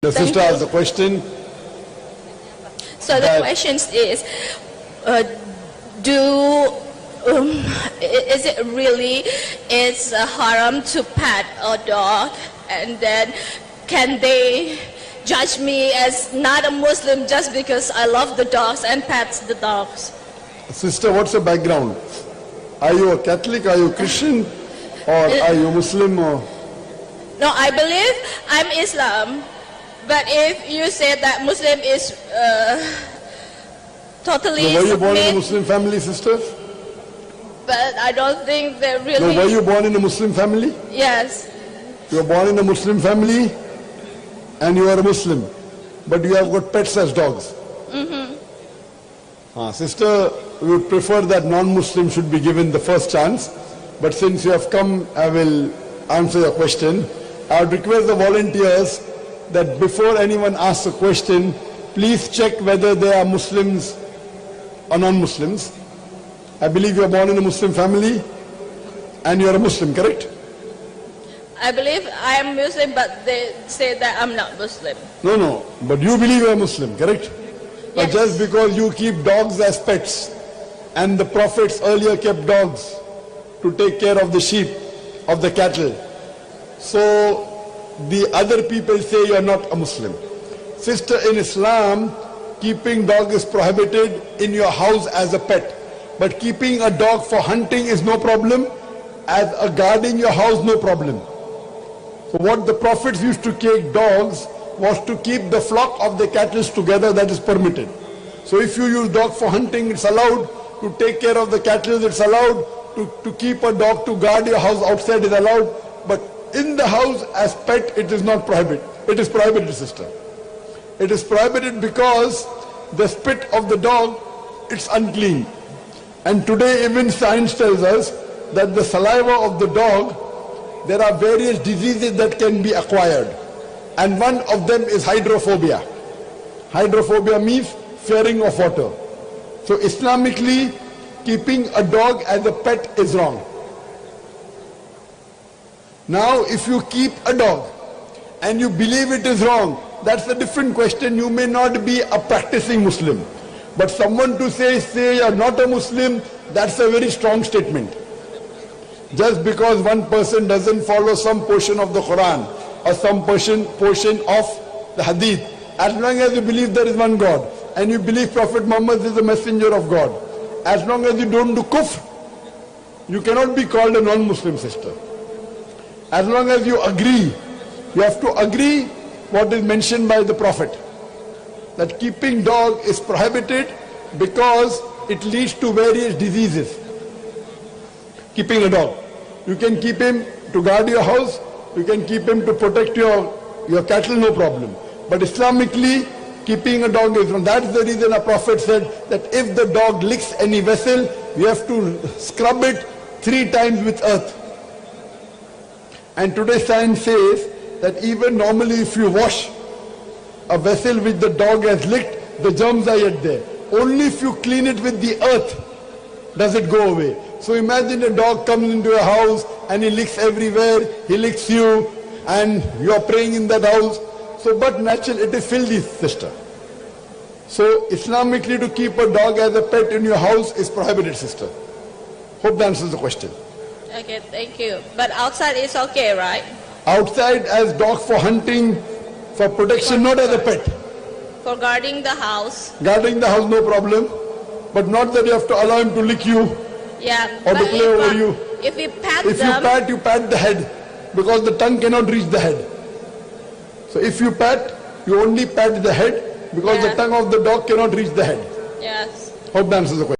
The sister has a question. So the question is, is it really haram to pet a dog, and then can they judge me as not a Muslim just because I love the dogs and pet the dogs? Sister, what's your background? Are you a Catholic? Are you Christian? Or are you Muslim? Or? No, I believe I'm Islam. But if you say that Muslim is totally so were you born in a Muslim family, sister? But I don't think they're really... No, were you born in a Muslim family? Yes. You were born in a Muslim family and you are a Muslim. But you have got pets as dogs. Sister, we would prefer that non-Muslim should be given the first chance. But since you have come, I will answer your question. I would request the volunteers that before anyone asks a question, please check whether they are Muslims or non-Muslims. I believe you are born in a Muslim family and you are a Muslim, correct? I believe I am Muslim, but they say that I'm not Muslim. No, but you believe you are Muslim, correct? Yes. But just because you keep dogs as pets, and the prophets earlier kept dogs to take care of the sheep, of the cattle, so the other people say you are not a Muslim. Sister, in Islam, keeping dog is prohibited in your house as a pet. But keeping a dog for hunting is no problem. As a guarding your house, no problem. So what the prophets used to take dogs was to keep the flock of the cattle together, that is permitted. So if you use dog for hunting, it's allowed. To take care of the cattle, it's allowed. To keep a dog to guard your house outside is allowed. But in the house as pet, it is not prohibited. It is prohibited, sister. It is prohibited because the spit of the dog, it's unclean. And today even science tells us that the saliva of the dog, there are various diseases that can be acquired. And one of them is hydrophobia. Hydrophobia means fearing of water. So Islamically, keeping a dog as a pet is wrong. Now, if you keep a dog and you believe it is wrong, that's a different question. You may not be a practicing Muslim. But someone to say you are not a Muslim, that's a very strong statement. Just because one person doesn't follow some portion of the Quran or some portion of the Hadith, as long as you believe there is one God and you believe Prophet Muhammad is the messenger of God, as long as you don't do kufr, you cannot be called a non-Muslim, sister. As long as you agree, you have to agree what is mentioned by the Prophet. That keeping dog is prohibited because it leads to various diseases. Keeping a dog. You can keep him to guard your house, you can keep him to protect your cattle, no problem. But Islamically, keeping a dog is wrong. That's the reason a Prophet said that if the dog licks any vessel, you have to scrub it 3 times with earth. And today science says that even normally if you wash a vessel which the dog has licked, the germs are yet there. Only if you clean it with the earth does it go away. So imagine a dog comes into your house and he licks everywhere, he licks you and you are praying in that house. So but naturally it is filthy, sister. So Islamically to keep a dog as a pet in your house is prohibited, sister. Hope that answers the question. Okay, thank you. But outside is okay, right? Outside as dog for hunting, for protection, not as a pet. For guarding the house. Guarding the house, no problem. But not that you have to allow him to lick you. Yeah. Or to play over you. If we pat if them... you pat the head. Because the tongue cannot reach the head. So if you pat, you only pat the head. Because the tongue of the dog cannot reach the head. Yes. Hope that answers the question.